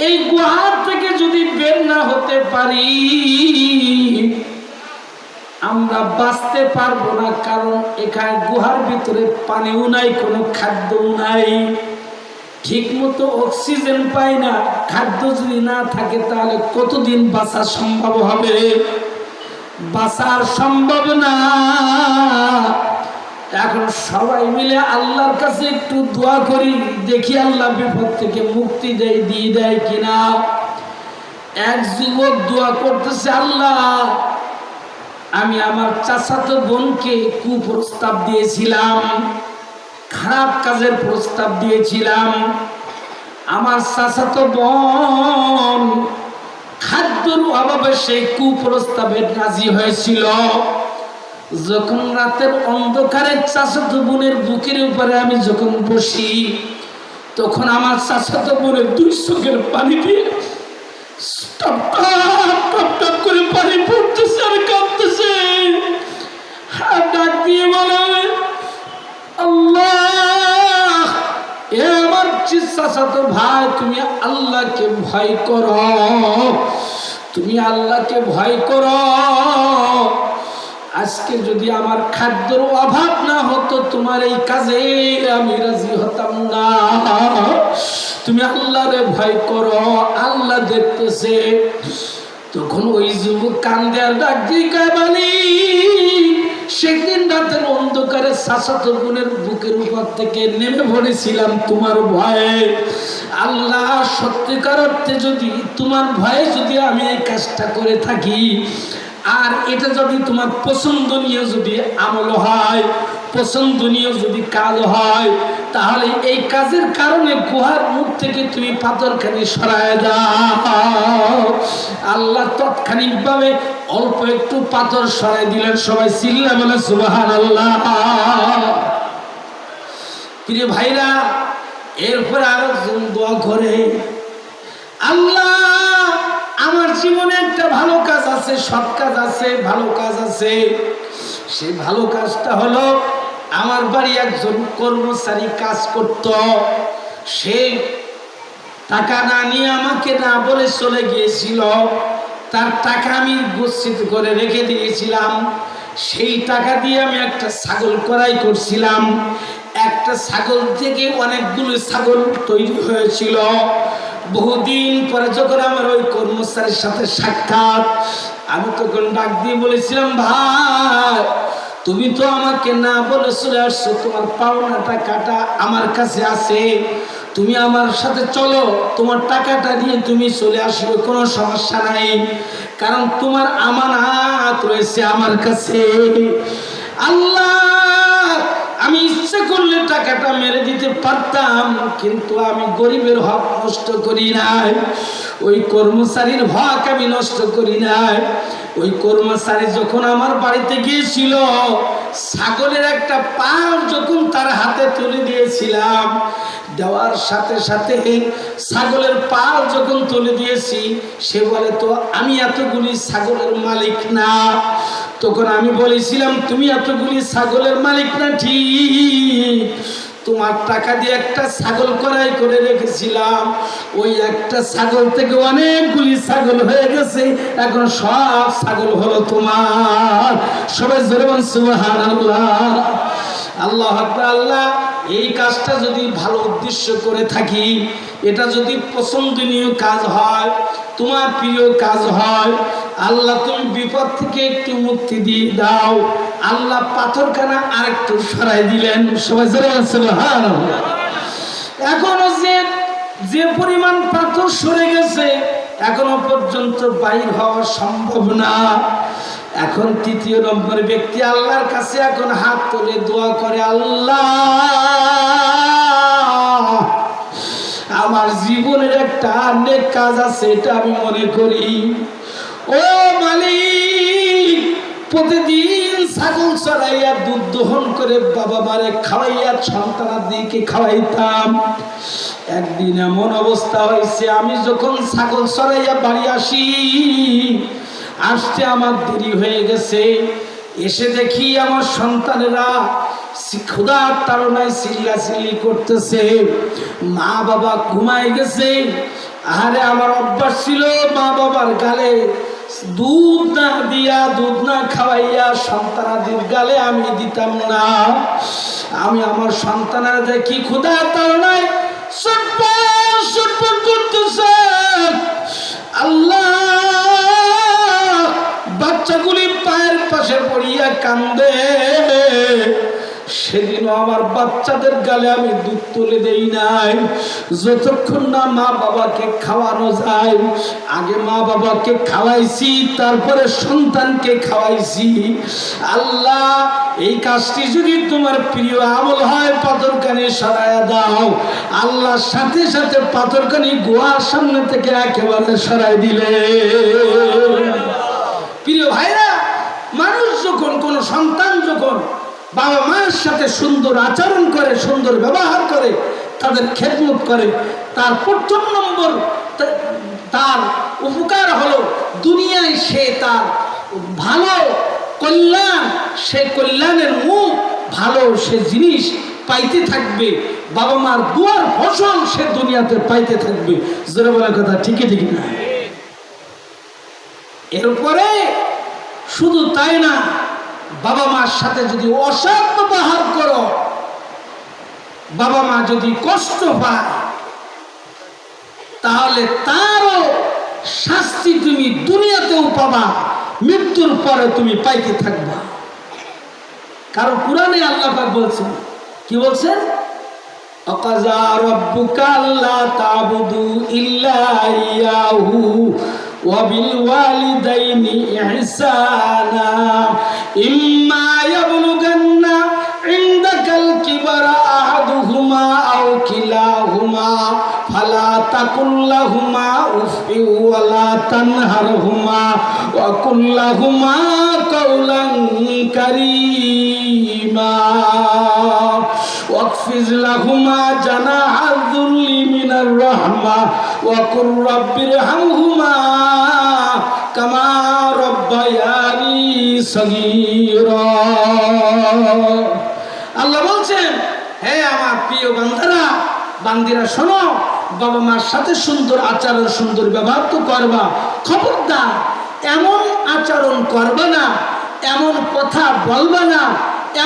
এই গুহার থেকে যদি বের না হতে পারি আমরা বাঁচতে পারবো না, কারণ এখানে গুহার ভিতরে পানিও নাই, কোনো খাদ্যও নাই, ঠিক মতো অক্সিজেন পাই না। খাদ্য যদি না থাকে তাহলে কতদিন বাঁচা সম্ভব হবে? বাঁচার সম্ভব না। এখন সবাই মিলে আল্লাহর কাছে একটু দোয়া করি, দেখি আল্লাহ বিপদ থেকে মুক্তি দিয়ে দেয় কিনা। এক যুবক দোয়া করতেছে, আল্লাহ, আমি আমার চাচাতো বোনকে কুপ্রস্তাব দিয়েছিলাম, খারাপ কাজের প্রস্তাব দিয়েছিলাম। আমার চাচাতো বোন খাদ্যর অভাবে সেই কুপ্রস্তাবে রাজি হয়েছিল। যখন রাতের অন্ধকারে চাচাতো বোনের বুকের উপরে আমি যখন বসি, তখন আমার চাচাতো বোনের 2 চোখের পানি দিয়ে টপ টপ টপ করে পানি পড়তেছে আর কাঁদতেছে। আর ডাক দিয়ে বলে, আল্লাহ, এ আমার চাচাতো ভাই, তুমি আল্লাহকে ভয় করো, তুমি আল্লাহকে ভয় করো। আজকে যদি আমার খাদ্যের অভাব না হতো তোমার এই কাজে আমি রাজি হতাম না। তুমি আল্লাহরে ভয় করো, আল্লাহ দেখতেছে। তখন ওই যুবক কান্দে আর ডাক দিয়ে কয়, মালিক, সেদিন রাতের অন্ধকারে চাচাতো বোনের বুকের উপর থেকে নেমে পড়েছিলাম তোমার ভয়ে। আল্লাহ, সত্যিকার অর্থে যদি তোমার ভয়ে যদি আমি এই কাজটা করে থাকি, আর এটা যদি তোমার পছন্দনীয় যদি আমল হয়, পছন্দনীয় যদি কাজ হয়, তাহলে এই কাজের কারণে গুহার মুখ থেকে তুমি পাথরখানি সরায় দাও। আল্লাহ তৎক্ষণিকভাবে অল্প একটু পাথর সরাই দিলেন। সবাই চিল্লা বলে সুবহানাল্লাহ। প্রিয় ভাইরা, এরপরে আরো দোয়া করে, আল্লাহ, আমার জীবনে একটা ভালো কাজ আছে, সৎ কাজ আছে, ভালো কাজ আছে। সেই ভালো কাজটা হলো, আমার বাড়ি একজন কর্মচারী কাজ করত। সে টাকা না নিয়ে আমাকে না বলে চলে গিয়েছিল। তার টাকা আমি গচ্ছিত করে রেখে দিয়েছিলাম। সেই টাকা দিয়ে আমি একটা ছাগল ক্রয় করছিলাম। একটা ছাগল থেকে অনেকগুলো ছাগল তৈরি হয়েছিল। বহুদিন পরে যখন আমার ওই কর্মচারীর সাথে সাক্ষাৎ, আমি তখন ডাক দিয়ে বলেছিলাম, ভাই, তুমি তো আমাকে না বলে চলে আসছো, তোমার পাওনা টাকাটা আমার কাছে আছে, তুমি আমার সাথে চলো, তোমার টাকাটা নিয়ে তুমি চলে আসবে, কোনো সমস্যা নাই, কারণ তোমার আমানত রয়েছে আমার কাছে। আল্লাহ, আমি ইচ্ছে করলে টাকাটা মেরে দিতে পারতাম, কিন্তু আমি গরিবের হক নষ্ট করি নাই, ওই কর্মচারীর হক আমি নষ্ট করি নাই। ওই কর্মচারী যখন আমার বাড়িতে গিয়েছিল, ছাগলের একটা পাল যখন তার হাতে তুলে দিয়েছিলাম, দেওয়ার সাথে সাথে ছাগলের পাল যখন তুলে দিয়েছি, সে বলে তো আমি এতগুলি ছাগলের মালিক না। তখন আমি বলেছিলাম তুমি এতগুলি ছাগলের মালিক না ঠিক, তোমার টাকা দিয়ে একটা ছাগল ক্রয় করে রেখেছিলাম, ওই একটা ছাগল থেকে অনেকগুলি ছাগল হয়ে গেছে, এখন সব ছাগল হলো তোমার। সবাই জোরে বলুন সুবহানাল্লাহ। আল্লাহু আকবার। আল্লাহ এই কাজটা যদি ভালো উদ্দেশ্য করে থাকি, এটা যদি পছন্দনীয় কাজ হয়, তোমার প্রিয় কাজ হয়, আল্লাহ তুমি বিপদ থেকে একটু মুক্তি দিয়ে দাও। আল্লাহ পাথরখানা আরেকটু সরাই দিলেন। সবাই জোরে বলুন সুবহানাল্লাহ। এখনো যে পরিমাণ পাথর সরে গেছে, এখনো পর্যন্ত বাইর হওয়া সম্ভব না। এখন তৃতীয় নম্বর ব্যক্তি আল্লাহর কাছে এখন হাত তুলে দোয়া করে, আল্লাহ আমার জীবনের একটা নেক কাজ আছে, এটা আমি মনে করি। ও মালিক, প্রতিদিন ছাগল চড়াইয়া দুধ দহন করে বাবা মারে খাওয়াইয়া সন্তানাদিকে খাওয়াইতাম। একদিন এমন অবস্থা হয়েছে, আমি যখন ছাগল চড়াইয়া বাড়ি আসতে আমার দেরি হয়ে গেছে। এসে দেখি আমার সন্তানেরা ক্ষুধার তাড়নায় চিল্লাচিল্লি করতেছে, মা বাবা ঘুমায় গেছে। আরে আমার অভ্যাস ছিল মা বাবার গালে দুধ না দিয়া, দুধ না খাওয়াইয়া সন্তানাদের গালে আমি দিতাম না। আমি আমার সন্তানেরা দেখি ক্ষুধার তাড়নায় ছটফট করতেছে। আল্লাহ, বাচ্চাগুলি পায়ের পাশে পড়িয়া কান্দে। সেদিনও আমার বাচ্চাদের গালে আমি দুধ তুলে দেই নাই, যতক্ষণ না মা বাবাকে খাওয়ানো যায়। আগে মা বাবাকে খাওয়াইছি, তারপরে সন্তানকে খাওয়াইছি। আল্লাহ, এই কাজটি যদি তোমার প্রিয় আমল হয়, পাথরখানি সরাইয়া দাও। আল্লাহ সাথে সাথে পাথরখানি গোয়ার সামনে থেকে একেবারে সরাই দিলে। প্রিয় ভাইরা, মানুষ যখন, কোন সন্তান যখন বাবা মায়ের সাথে সুন্দর আচরণ করে, সুন্দর ব্যবহার করে, তাদের খেদমত করে, তার প্রথম নম্বর তার উপকার হলো দুনিয়ায় সে তার ভালো কল্যাণ, সে কল্যাণের মুখ, ভালো সে জিনিস পাইতে থাকবে। বাবা মার দুয়ার ফসল সে দুনিয়াতে পাইতে থাকবে। জোরে বলার কথা ঠিকই ঠিক না? এরপরে শুধু তাই না, বাবা মার সাথে যদি অসৎ ব্যবহার করো, বাবা মা যদি কষ্ট পায়, তাহলে তারও শাস্তি তুমি দুনিয়াতেও পাবা, মৃত্যুর পরে তুমি পাইতে থাকবা। কারণ কুরআনে আল্লাহ পাক বলছেন, কি বলছেন? আকাযা রাব্বুকা আল্লা তা'বুদু ইল্লা ইয়াহু ওয়া বিল ওয়ালিদাইনি ইহসানা ইম্মা ইয়াবলুগান্না ইনদাকাল কিবারা আহাদুহুমা আও কিলাহুমা ফালা তাকুল লাহুমা উফি ওয়া লা তানহারহুমা ওয়া কুল লাহুমা কাওলান কারীমা ওয়াকফিজ লাহুমা জানাহা যুল্লি মিনার রাহমা ওয়া কুর রাব্বিরহামহুমা কামা রাব্বায়ানি সগীরা। আল্লাহ বলছেন, হে আমার প্রিয় বান্দারা, বান্দিরা শোনো, বাবা মার সাথে সুন্দর আচরণ, সুন্দর ব্যবহার তো করবা, খবরদার এমন আচরণ করবা না, এমন কথা বলবা না,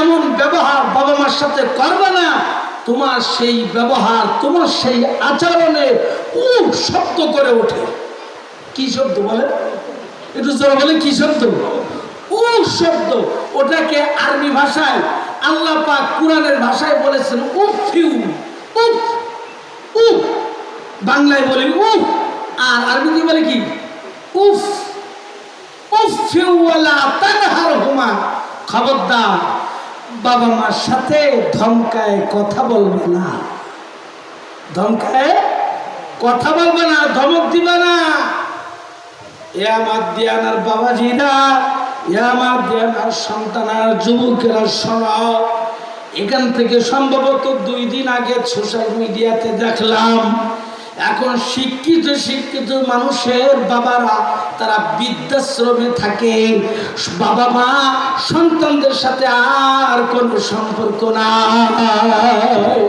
এমন ব্যবহার বাবা মার সাথে করবা না, তোমার সেই ব্যবহার, তোমার সেই আচরণে শব্দ করে ওঠে। কি শব্দ বলে? একটু জোরে বলে, কি শব্দ? শব্দ। ওটাকে আরবি ভাষায় আল্লাহ পাক কুরআনের ভাষায় বলেছেন উফিউ। উফ, উফ বাংলায় বলি উফ, আর আরবিতে বলে কি? উফ। উফিউ ওয়ালা তানহারহুমা, খবরদার বাবা মার সাথে ধমকায় কথা বলবে না, ধমকায় কথা বলবে না, ধমক দিবে না। এ আমার দিয়ানার বাবাজিরা, এ আমার দিয়ানার সন্তানার যুবকেরা শোনো। এখান থেকে সম্ভবত 2 দিন আগে সোশ্যাল মিডিয়াতে দেখলাম, এখন শিক্ষিত মানুষের বাবারা তারা বৃদ্ধাশ্রমে থাকে। বাবা মা সন্তানদের সাথে আর কোনো সম্পর্ক নাই।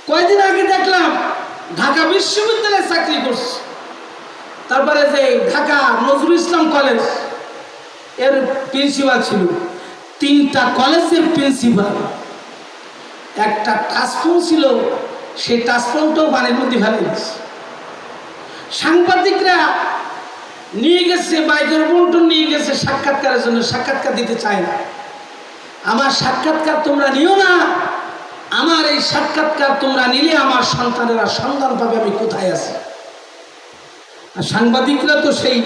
কয়েকদিন আগে দেখলাম ঢাকা বিশ্ববিদ্যালয়ে চাকরি করছে, তারপরে যে ঢাকা নজরুল ইসলাম কলেজ এর প্রিন্সিপাল ছিল, 3টা কলেজের প্রিন্সিপাল। একটা টাচফোন ছিল, সেই টাচফোনটাও বাড়ির মধ্যে ফেলে দিয়েছে। সাংবাদিকরা নিয়ে গেছে, বাইকের বন্টন নিয়ে গেছে সাক্ষাৎকারের জন্য, সাক্ষাৎকার দিতে চায় না। আমার সাক্ষাৎকার তোমরা নিও না, আমার এই সাক্ষাৎকার তোমরা নিলে আমার সন্তানেরা সন্ধান পাবে আমি কোথায় আছি। আর সাংবাদিকরা তো সেই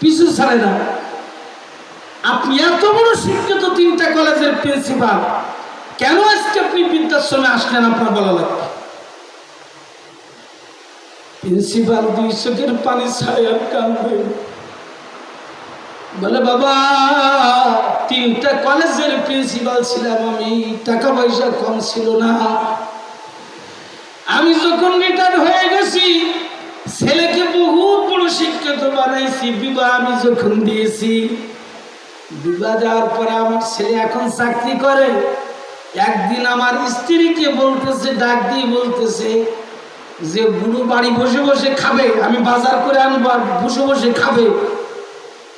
পিছু ছাড়ে না। আপনি এত বড় শিক্ষিত, 3টা কলেজের প্রিন্সিপাল, কেন আজকে আপনি বৃদ্ধাশ্রমে আসলেন আপনার বলা লাগবে? প্রিন্সিপাল 2 চোখের পানি ছাড়ে আর কাঁদবে, বলে বাবা 3টা কলেজের প্রিন্সিপাল ছিলাম আমি, টাকা পয়সা কম ছিল না। আমি যখন রিটায়ার হয়ে গেছি, ছেলেকে বহুত বড় শিক্ষিত বানাইছি। বিবাহ আমি যখন দিয়েছি, বিবাহ দেওয়ার পরে আমার ছেলে এখন চাকরি করে। একদিন আমার স্ত্রীকে বলতেছে, ডাক দিয়ে বলতেছে যে বুড়ো বাড়ি বসে বসে খাবে, আমি বাজার করে আনবো আর বসে বসে খাবে।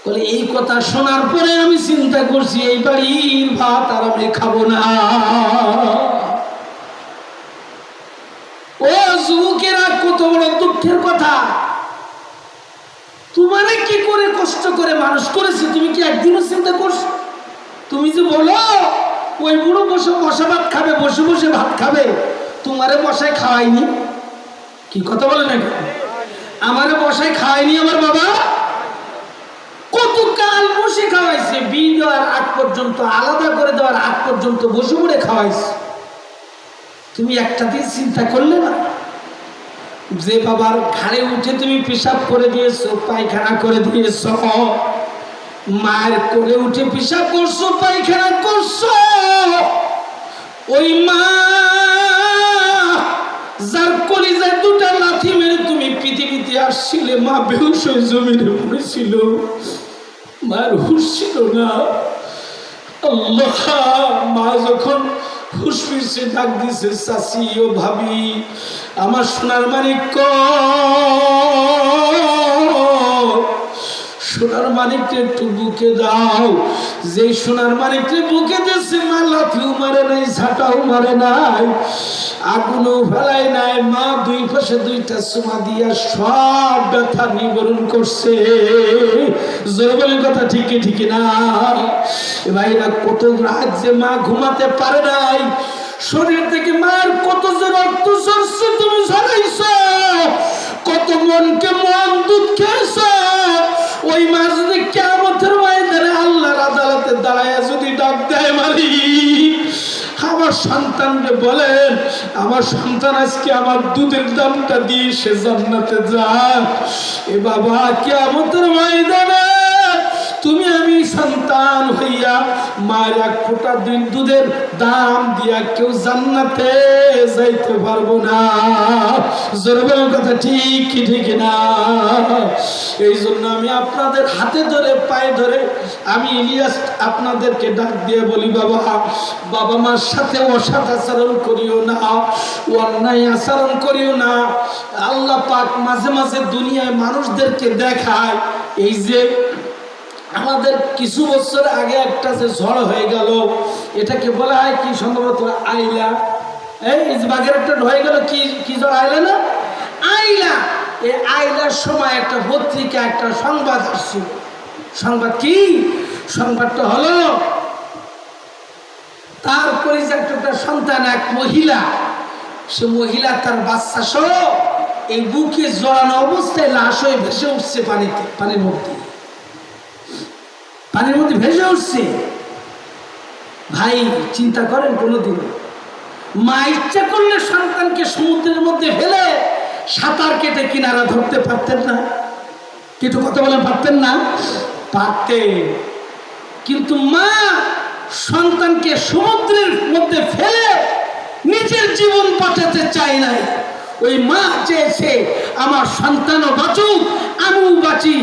বলে এই কথা শোনার পরে আমি চিন্তা করছি এই বাড়ির ভাত আর আমি খাবো না। ও যুবকেরা, কত বড় দুঃখের কথা। তোমারে কি করে কষ্ট করে মানুষ করেছে তুমি কি একদিনও চিন্তা করছো? তুমি যে বলো ওই বুড়ো বসে বসে ভাত খাবে, বসে বসে ভাত খাবে, তোমারে বসায় খাওয়াইনি? কি কথা বলে নাকি? আমারে বসায় খাওয়াইনি আমার বাবা? কত কাল বসে খাওয়াইছে, বিয়ে দেওয়ার আগ পর্যন্ত, আলাদা করে দেওয়ার আগ পর্যন্ত বসে পড়ে খাওয়াইছে। তুমি একটা দিন চিন্তা করলে না যে বাবার ঘাড়ে উঠে তুমি পেশাব করে দিয়েছো, পায়খানা করে দিয়েছো, মায়ের কোলে উঠে পেশাব করছো, পায়খানা করছো, ওই মা যার কলিজায় 2টা লাথি মেরে তুমি পৃথিবীতে আসছিলে, মা বেহুশ হয়ে জমিনে পড়েছিল, মায়ের হুঁশ ছিল না। আল্লাহ, মা যখন হুঁশ ফিরছে ডাক দিছে, চাচি ও ভাবি, আমার সোনার মানিক, সোনার মানিককে একটু বুকে দাও। যে সোনার মানিককে বুকে দিয়েছে, মা লাথিও মারে নাই, ঝাঁটাও মারে নাই, আগুনও ফেলায় নাই, মা 2 পাশে 2টা চুমা দিয়া সব ব্যথা নিবারণ করছে। জোরে বলেন কথা ঠিক ঠিক না? ভাইরা, কত রাত যে মা ঘুমাতে পারে নাই, শরীর থেকে মায়ের কত যে রক্ত ঝরছে তুমি ঝরাইছো, কত মনকে মন দুধ খেয়েছো। ওই মা যদি কিয়ামতের ময়দানে আল্লাহর আদালতে দাঁড়ায় যদি ডাক দেয়, মালিক আমার সন্তানকে বলেন, আমার সন্তান আজকে আমার দুধের দামটা দিয়ে সে জান্নাতে যাক। এ বাবা, কিয়ামতের ময়দানে তুমি আমি সন্তান হইয়া মায়ের 1 ফোঁটা দুধের দাম দিয়া কেউ জান্নাতে যাইতে পারবো না। জোরে বলেন কথা ঠিক কি ঠিক না? এই জন্য আমি আপনাদের হাতে ধরে পায়ে ধরে আমি ইলিয়াস আপনাদেরকে ডাক দিয়ে বলি, বাবা, বাবা মার সাথে অসৎ আচরণ করিও না, অন্যায় আচরণ করিও না। আল্লাহ পাক মাঝে মাঝে দুনিয়ায় মানুষদেরকে দেখায়, এই যে আমাদের কিছু বছর আগে একটা যে ঝড় হয়ে গেল, এটাকে বলা হয় কি সম্ভবত আইলা, এই যে বাঘের একটা হয়ে গেল, কি ঝড়, আইলা না? আইলা। এই আইলার সময় একটা পত্রিকা একটা সংবাদ আসছিল। সংবাদ কি? সংবাদটা হলো তার পরিচয় একটা সন্তান, এক মহিলা, সে মহিলা তার বাচ্চা সহ এই বুকে জড়ানো অবস্থায় লাশ হয়ে ভেসে উঠছে পানিতে, পানির মধ্যে ভেসে উঠছে। ভাই চিন্তা করেন, কোনোদিন মা ইচ্ছা করলে সন্তানকে সমুদ্রের মধ্যে ফেলে সাঁতার কেটে কিনারা ধরতে পারতেন না? কিন্তু কথা বলেন পারতেন না? পারতেন। কিন্তু মা সন্তানকে সমুদ্রের মধ্যে ফেলে নিজের জীবন বাঁচাতে চায় নাই। ওই মা চেয়েছে আমার সন্তানও বাঁচুক, আমিও বাঁচি,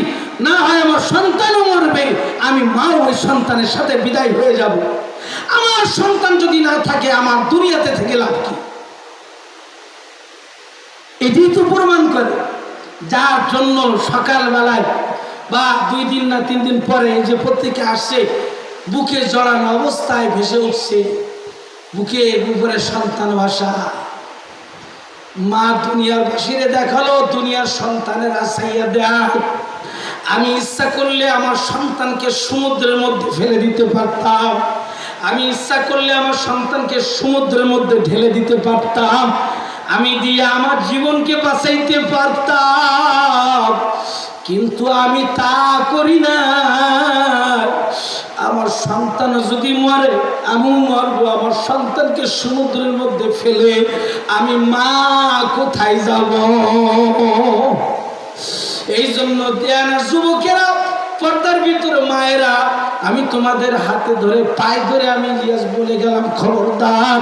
না হয় আমার সন্তানও মরবে, আমি মাও ওই সন্তানের সাথে বিদায় হয়ে যাব। আমার সন্তান যদি না থাকে আমার দুনিয়াতে থেকে লাভ কি? এটি তো প্রমাণ করে। যার জন্য সকালবেলায় বা 2 দিন না 3 দিন পরে যে পত্রিকা আসছে, বুকে জড়ানো অবস্থায় ভেসে উঠছে, বুকের উপরে সন্তান ভাষা। মা দুনিয়ার বাসিরে দেখালো, দুনিয়ার সন্তানের আসাইয়া দেয়। আমি ইচ্ছা করলে আমার সন্তানকে সমুদ্রের মধ্যে ফেলে দিতে পারতাম, আমি ইচ্ছা করলে আমার সন্তানকে সমুদ্রের মধ্যে ঢেলে দিতে পারতাম, আমি দিয়ে আমার জীবনকে বাঁচাইতে পারতাম, কিন্তু আমি তা করি না। আমার সন্তান যদি মরে আমিও মরবো, আমার সন্তানকে সমুদ্রের মধ্যে ফেলে আমি মা কোথায় যাব? এই জন্য দেয়ানা যুবকেরা, পর্দার ভিতরে মায়েরা, আমি তোমাদের হাতে ধরে পায়ে ধরে আমি ইলিয়াস বলে গেলাম, খবরদার,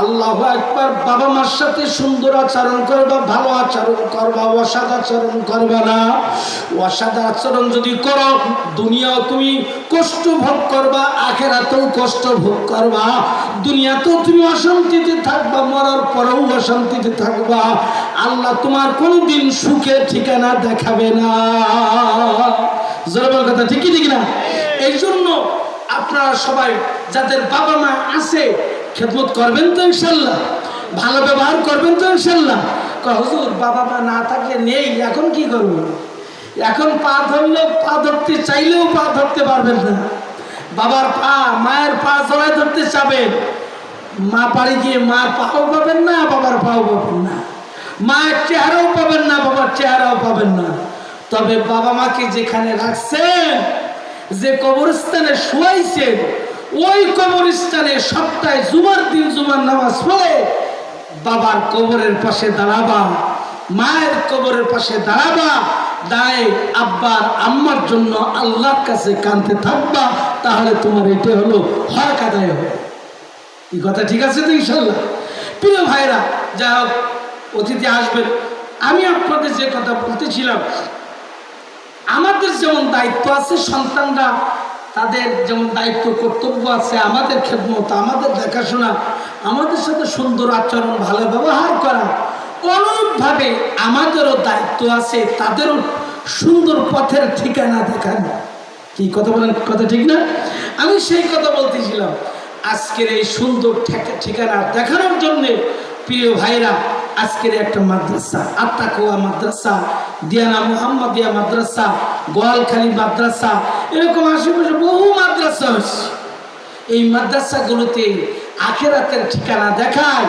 আল্লাহু আকবার, বাবা মার সাথে সুন্দর আচরণ করবা, ভালো আচরণ করবা, অসৎ আচরণ করবা না। অসৎ আচরণ যদি করো দুনিয়াও তুমি কষ্ট ভোগ করবা, আখিরাতেও কষ্ট ভোগ করবা। দুনিয়াতেও তুমি অশান্তিতে থাকবা, মরার পরেও অশান্তিতে থাকবা। আল্লাহ তোমার কোনোদিন সুখের ঠিকানা দেখাবে না। জোরে কথা ঠিকই ঠিক না? এই জন্য আপনারা সবাই যাদের বাবা মা আছে খেদমত করবেন তো ইনশাল্লাহ, ভালো ব্যবহার করবেন তো ইনশাল্লাহ। হুজুর বাবা মা না থাকলে নেই, এখন কি করব? এখন পা ধরলেও, পা ধরতে চাইলেও পা ধরতে পারবেন না। বাবার পা, মায়ের পা জড়ায় ধরতে চাবেন, মা বাড়ি গিয়ে মার পাও পাবেন না, বাবার পাও পাবেন না, মায়ের চেহারাও পাবেন না, বাবার চেহারাও পাবেন না। তবে বাবা মাকে যেখানে রাখছেন, যে কবরস্থানে শুয়াইছেন, ওই কবরস্থানে সপ্তাহে জুমার দিন জুমার নামাজ পড়ে বাবার কবরের পাশে দাঁড়াবা, মায়ের কবরের পাশে দাঁড়াবা, দাঁড়ায় আব্বার আম্মার জন্য আল্লাহর কাছে কাঁদতে থাকবা, তাহলে তোমার এটা হলো হক আদায় হবে। এই কথা ঠিক আছে তো ইনশাল্লাহ? প্রিয় ভাইরা, যা হোক, অতিথি আসবেন। আমি আপনাদের যে কথা বলতেছিলাম, আমাদের যেমন দায়িত্ব আছে, সন্তানরা তাদের যেমন দায়িত্ব কর্তব্য আছে, আমাদের খেদমত, আমাদের দেখাশোনা, আমাদের সাথে সুন্দর আচরণ, ভালো ব্যবহার করা, অনুরূপভাবে আমাদেরও দায়িত্ব আছে তাদেরও সুন্দর পথের ঠিকানা দেখানো। কি কথা বলেন? কথা ঠিক না? আমি সেই কথা বলতেছিলাম। আজকের এই সুন্দর ঠিকানা দেখানোর জন্য প্রিয় ভাইরা, আজকের একটা মাদ্রাসা, আত্মাকুয়া মাদ্রাসা, দিয়ানা মুহাম্মাদিয়া মাদ্রাসা, গোয়ালখালী মাদ্রাসা, এরকম আশেপাশে বহু মাদ্রাসা হচ্ছে। এই মাদ্রাসাগুলোতে আখিরাতের ঠিকানা দেখায়,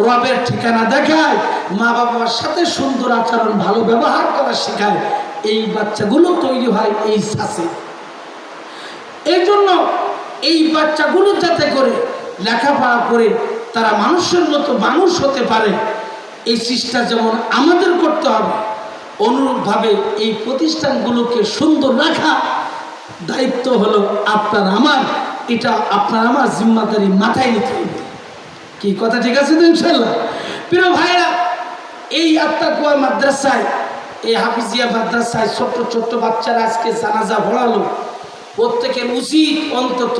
রবের ঠিকানা দেখায়, মা বাবার সাথে সুন্দর আচরণ, ভালো ব্যবহার করা শেখায়। এই বাচ্চাগুলো তৈরি হয় এই সাথে। এই জন্য এই বাচ্চাগুলো যাতে করে লেখাপড়া করে তারা মানুষের মতো মানুষ হতে পারে, এই চেষ্টা যেমন আমাদের করতে হবে, অনুরূপভাবে এই প্রতিষ্ঠানগুলোকে সুন্দর রাখা দায়িত্ব হলো আপনার আমার। এটা আপনার আমার জিম্মাদারি মাথায় নিতে হবে। কি কথা ঠিক আছে তো ইনশাল্লাহ? প্রিয় ভাইরা, এই আত্মাকুয়া মাদ্রাসায়, এই হাফিজিয়া মাদ্রাসায় ছোট্ট ছোট্ট বাচ্চারা আজকে জানাজা পড়ালো। প্রত্যেকের উচিত অন্তত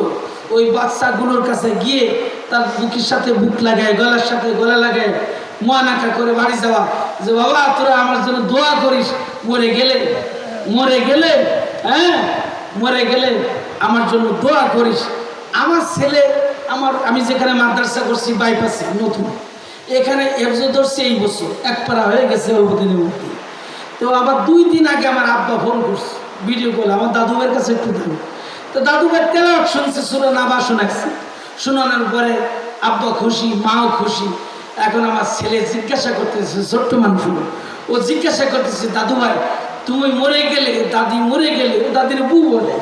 ওই বাচ্চাগুলোর কাছে গিয়ে তার বুকের সাথে বুক লাগায়, গলার সাথে গলা লাগায়, মোয়ানাকা করে বাড়ি যাওয়া, যে বাবা তোরা আমার জন্য দোয়া করিস, মরে গেলে হ্যাঁ, মরে গেলে আমার জন্য দোয়া করিস। আমার ছেলে, আমি যেখানে মাদ্রাসা করছি বাইপাসে নতুন, এখানে এফজো ধরছে এই বছর, এক পারা হয়ে গেছে অল্প দিনের মধ্যে। তো আবার 2 দিন আগে আমার আব্বা ফোন করছে ভিডিও কল, আমার দাদু ভাইয়ের কাছে একটু দেবো। তো দাদু ভাই তেলাওয়াত শুনছে, সূরা নাবা শোনাচ্ছে। শোনানোর পরে আব্বা খুশি, মাও খুশি। এখন আমার ছেলে জিজ্ঞাসা করতেছে, ছোট্ট মানুষ, ও জিজ্ঞাসা করতেছে, দাদু ভাই তুমি মরে গেলে, দাদি মরে গেলে, ও দাদির বউ বলে,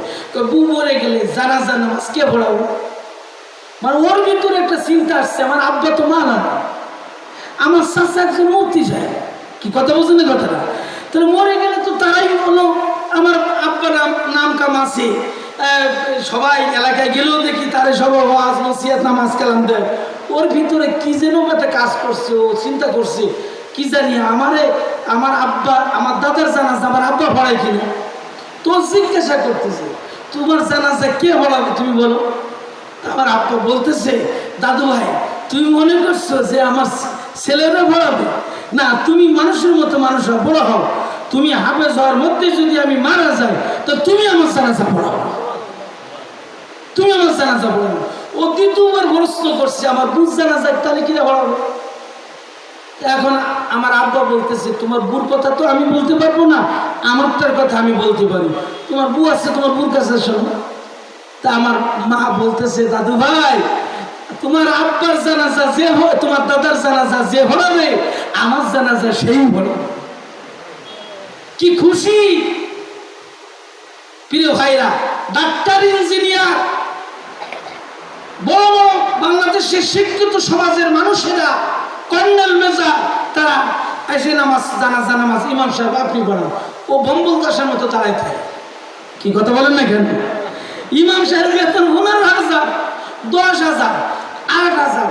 বউ মরে গেলে জানাজা নামাজ কে পড়াবো? মানে ওর ভিতরে একটা চিন্তা আসছে, আমার আব্বা তো মা না, আমার চাচা একজন মূর্তি যায়। কি কথা বলছেন কথাটা? তাহলে মরে গেলে তো তারাই হলো আমার আব্বা নাম কাম আছে, সবাই এলাকায় গেলেও দেখি তারে সব ওয়াজ নসিহত নামাজ কালাম দেয়। ওর ভিতরে কি যেন একটা কাজ করছে, ও চিন্তা করছে কি জানি আমার আব্বা আমার দাদার জানাজা আমার আব্বা পড়ায় কিনা। তো জিজ্ঞাসা করতেছে তোমার জানাজা কে পড়াবে তুমি বলো। আমার আব্বা বলতেছে দাদু ভাই তুমি মনে করছো যে আমার ছেলেরা পড়াবে? না, তুমি মানুষের মতো মানুষ বড় হও, তুমি হাফেজ হওয়ার মধ্যে যদি আমি মারা যাই তো তুমি আমার জানাজা পড়াও, তুমি আমার জানাজা পড়াও। ও দ্বিতীয়বার প্রশ্ন করছে আমার বুঝ জানাজা তাহলে কিনা পড়াবো। এখন আমার আব্বা বলতেছে তোমার বুর কথা তো আমি বলতে পারবো না, আমারটার কথা আমি বলতে পারি। তোমার বউ আছে, তোমার বুর কাছে শোনো। তা আমার মা বলতেছে দাদু ভাই তোমার আব্বার জানাজা যে হয়, তোমার দাদার জানাজা যে পড়াবে আমার জানাজা সেই পড়াবে। কি খুশি প্রিয় ভাইরা। ডাক্তার, ইঞ্জিনিয়ার, বড় বড় বাংলাদেশের শিক্ষিত সমাজের মানুষেরা, কর্নেল মেজর, তারা এসে নামাজ জানাজা নামাজ ইমাম সাহেব আপনি পড়ান, ও বম্বল দাসের মতো দাঁড়ায় থাকে। কি কথা বলেন না কেন? ইমাম সাহেব বেতন 15,000, 10,000, 8,000,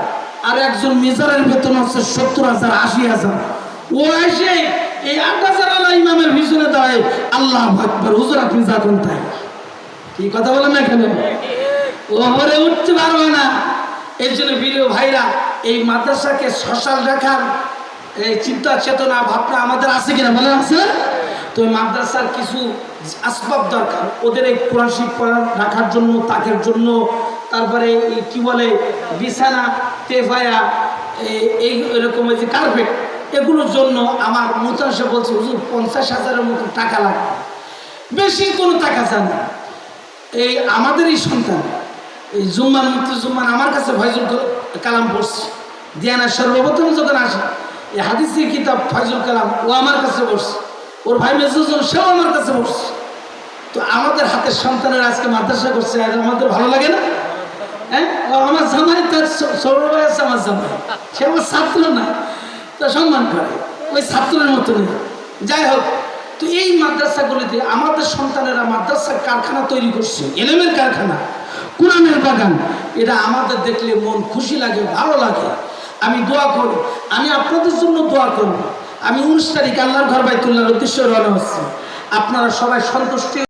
আর একজন মেজরের বেতন হচ্ছে 70,000, 80,000। ও এসে এই 8,000 আলা ইমামের পিছনে দাঁড়ায় আল্লাহু আকবার, হুজুর আপনি যাবেন তাই। কি কথা বলেন না কেন? ও হরে উঠতে পারবে না। এই জন্য প্রিয় ভাইরা এই মাদ্রাসাকে সশাল রাখার এই চিন্তা চেতনা ভাবনা আমাদের আছে কিনা বলেন? আছে। তো এই মাদ্রাসার কিছু আসবাব দরকার, ওদের এই কোরআন শরীফ রাখার জন্য, তাকের জন্য, তারপরে কি বলে বিছানা, তেফায়া, এই এরকম এই যে কার্পেট, এগুলোর জন্য আমার মুতাশা বলছে হুজুর 50,000-এর মতো টাকা লাগবে। বেশি কোনো টাকা চান না। এই আমাদের এই সন্তান এই জুম্মান জুম্মান আমার কাছে ফয়জুল কালাম পড়ছে, দিয়ানা সর্বপ্রথম যখন আসে এই হাদিসের কিতাব ফয়জুল কালাম ও আমার কাছে পড়ছে, ওর ভাই মেজুজন সেও আমার কাছে পড়ছে। তো আমাদের হাতের সন্তানের আজকে মাদ্রাসা করছে, আর আমাদের ভালো লাগে না? হ্যাঁ, আমার জামাই, তার ছোট ভাই আছে আমার জামাই, সে আমার ছাত্র না, তা সম্মান করে, ওই ছাত্রের মতো নেই। যাই হোক, তো এই মাদ্রাসাগুলিতে আমাদের সন্তানেরা মাদ্রাসার কারখানা তৈরি করছে, এলেমের কারখানা, কোরআনের বাগান। এটা আমাদের দেখলে মন খুশি লাগে, ভালো লাগে। আমি দোয়া করি, আমি আপনাদের জন্য দোয়া করব। আমি 19 তারিখ আল্লাহর ঘর বাইতুল্লাহর উদ্দেশ্যে রওনা হচ্ছি। আপনারা সবাই সন্তুষ্টি